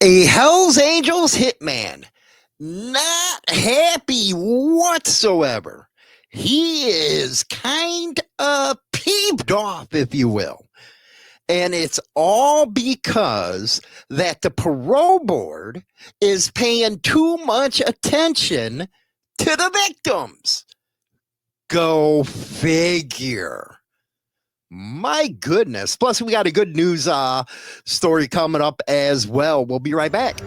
A Hells Angels hitman, not happy whatsoever. He is kind of peeved off, if you will. And it's all because that the parole board is paying too much attention to the victims. Go figure. My goodness. Plus, we got a good news story coming up as well. We'll be right back.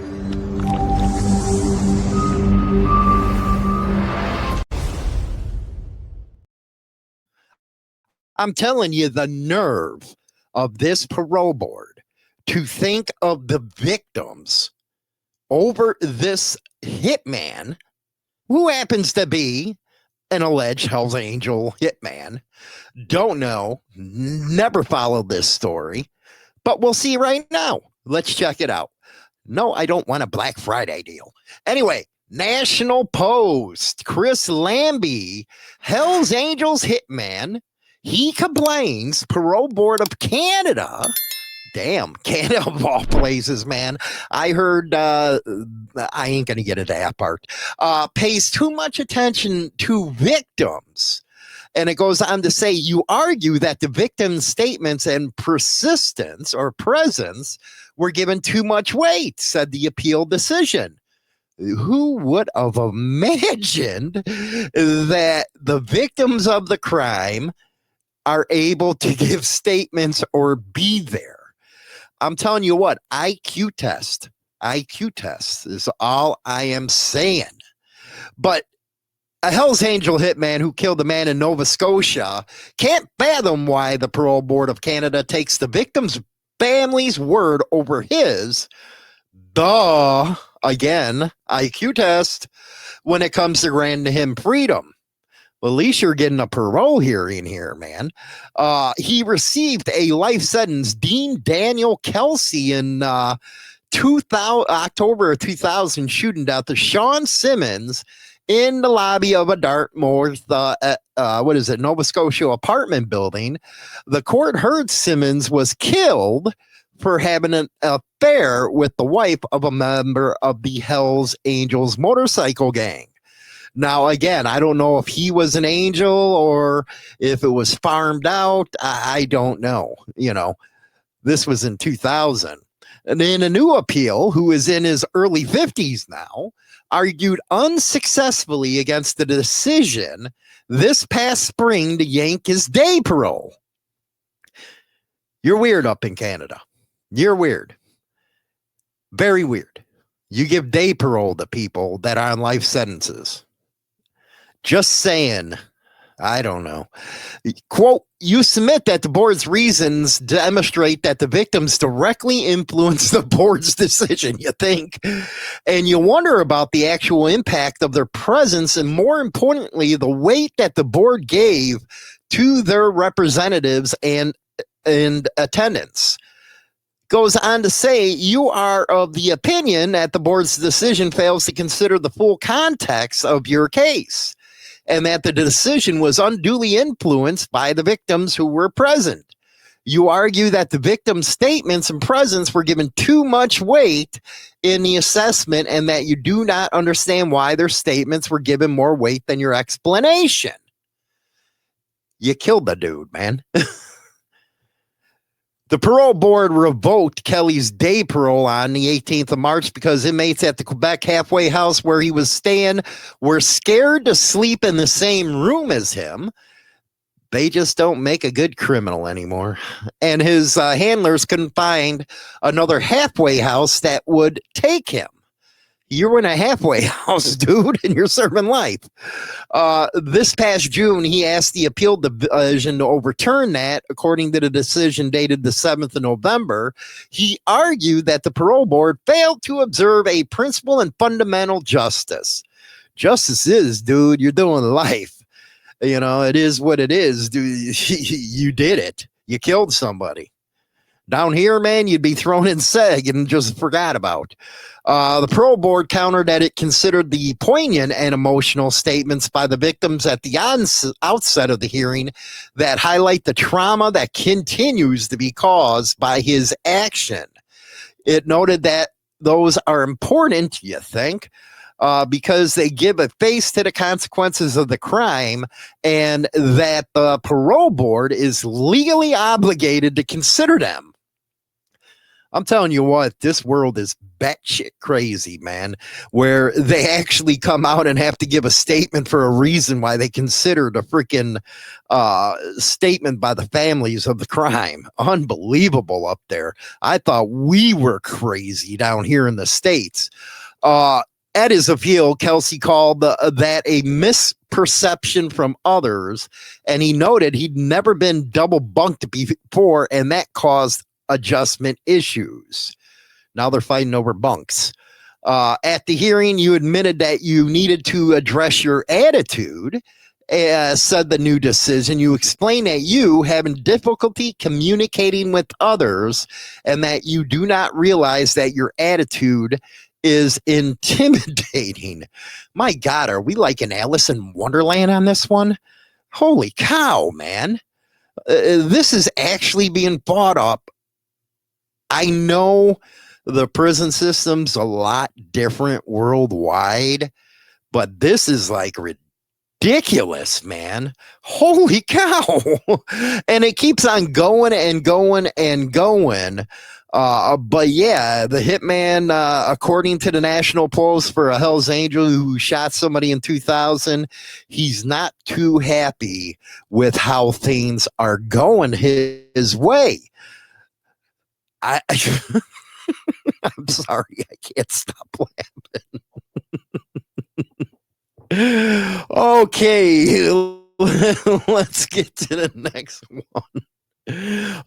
I'm telling you, the nerve of this parole board to think of the victims over this hitman who happens to be an alleged Hells Angel hitman. Don't know, never followed this story, but we'll see right now. Let's check it out. No, I don't want a Black Friday deal. Anyway, National Post, Chris Lambie, Hells Angels hitman. He complains Parole Board of Canada, damn, Canada of all places, man. I heard, I ain't going to get into that part, pays too much attention to victims. And it goes on to say, you argue that the victim's statements and persistence or presence were given too much weight, said the appeal decision. Who would have imagined that the victims of the crime are able to give statements or be there? I'm telling you what, IQ test is all I am saying. But a Hells Angel hitman who killed a man in Nova Scotia can't fathom why the Parole Board of Canada takes the victim's family's word over his. Again, IQ test when it comes to granting him freedom. Well, at least you're getting a parole hearing here, man. He received a life sentence. Dean Daniel Kelsie in October of 2000 shooting death of Sean Simmons in the lobby of a Dartmouth, Nova Scotia apartment building. The court heard Simmons was killed for having an affair with the wife of a member of the Hells Angels motorcycle gang. Now, again, I don't know if he was an angel or if it was farmed out. I don't know. You know, this was in 2000. And in a new appeal, who is in his early 50s now, argued unsuccessfully against the decision this past spring to yank his day parole. You're weird up in Canada. You're weird. Very weird. You give day parole to people that are on life sentences. Just saying, I don't know. Quote, you submit that the board's reasons demonstrate that the victims directly influence the board's decision, you think, and you wonder about the actual impact of their presence and, more importantly, the weight that the board gave to their representatives and attendance. Goes on to say, you are of the opinion that the board's decision fails to consider the full context of your case, and that the decision was unduly influenced by the victims who were present. You argue that the victims' statements and presence were given too much weight in the assessment and that you do not understand why their statements were given more weight than your explanation. You killed the dude, man. The parole board revoked Kelly's day parole on the 18th of March because inmates at the Quebec halfway house where he was staying were scared to sleep in the same room as him. They just don't make a good criminal anymore. And his handlers couldn't find another halfway house that would take him. You're in a halfway house, dude, and you're serving life. This past June, he asked the appeal division to overturn that. According to the decision dated the 7th of November, he argued that the parole board failed to observe a principle and fundamental justice. Justice is, dude, you're doing life. You know, it is what it is, dude. You did it. You killed somebody. Down here, man, you'd be thrown in seg and just forgot about. The parole board countered that it considered the poignant and emotional statements by the victims at the outset of the hearing that highlight the trauma that continues to be caused by his action. It noted that those are important, you think? Because they give a face to the consequences of the crime, and that the parole board is legally obligated to consider them. I'm telling you what, this world is batshit crazy, man, where they actually come out and have to give a statement for a reason why they considered a freaking statement by the families of the crime. Unbelievable up there. I thought we were crazy down here in the States. At his appeal, Kelsie called that a misperception from others, and he noted he'd never been double bunked before, and that caused adjustment issues. Now they're fighting over bunks. At the hearing, you admitted that you needed to address your attitude, said the new decision. You explained that you having difficulty communicating with others and that you do not realize that your attitude is intimidating. My God, are we like an Alice in Wonderland on this one? Holy cow, man. This is actually being fought up. I know the prison system's a lot different worldwide, but this is like ridiculous, man. Holy cow. And it keeps on going and going and going. But yeah, the hitman, according to the National Post, for a Hells Angel who shot somebody in 2000, he's not too happy with how things are going his way. I'm sorry, I can't stop laughing. Okay, let's get to the next one.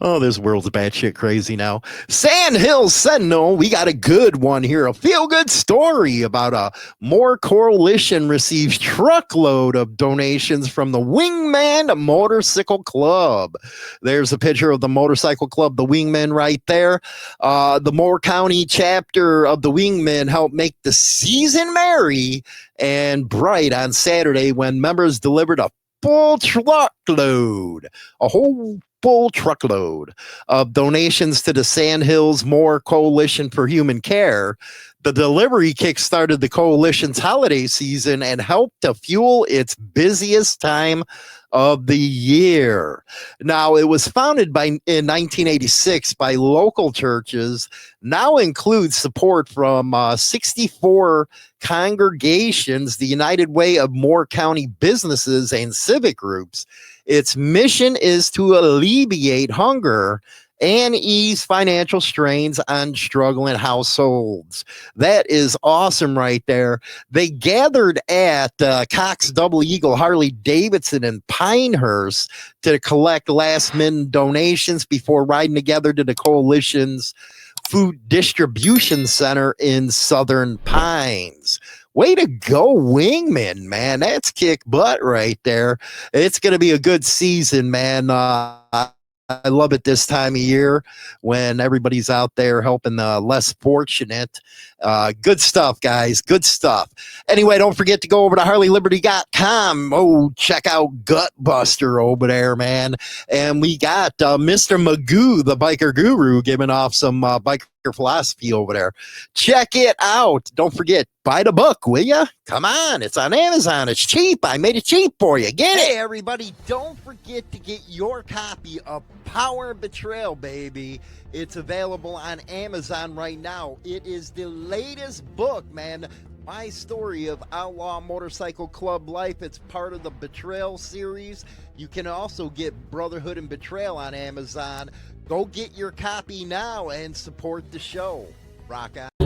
Oh, this world's batshit crazy now. Sand Hills Sentinel, we got a good one here. A feel-good story about a Moore Coalition receives truckload of donations from the Wingman Motorcycle Club. There's a picture of the motorcycle club, the Wingmen, right there. The Moore County chapter of the Wingmen helped make the season merry and bright on Saturday when members delivered a full truckload, a whole full truckload of donations to the Sand Hills Moore Coalition for Human Care. The delivery kickstarted the coalition's holiday season and helped to fuel its busiest time of the year. Now, it was founded in 1986 by local churches, now includes support from 64 congregations, the United Way of Moore County businesses and civic groups. Its mission is to alleviate hunger and ease financial strains on struggling households. That is awesome right there. They gathered at Cox Double Eagle Harley Davidson in Pinehurst to collect last-minute donations before riding together to the coalition's food distribution center in Southern Pines. Way to go, Wingman, man. That's kick butt right there. It's going to be a good season, man. I love it this time of year when everybody's out there helping the less fortunate. Good stuff, guys. Good stuff. Anyway, don't forget to go over to HarleyLiberty.com. Oh, check out Gutbuster over there, man. And we got Mr. Magoo, the biker guru, giving off some biker philosophy over there. Check it out. Don't forget, buy the book, will ya? Come on, it's on Amazon. It's cheap. I made it cheap for you. Get it. Hey, everybody, don't forget to get your copy of Power and Betrayal, baby. It's available on Amazon right now. It is the latest book, man. My story of outlaw motorcycle club life. It's part of the Betrayal series. You can also get Brotherhood and Betrayal on Amazon. Go get your copy now and support the show. Rock on.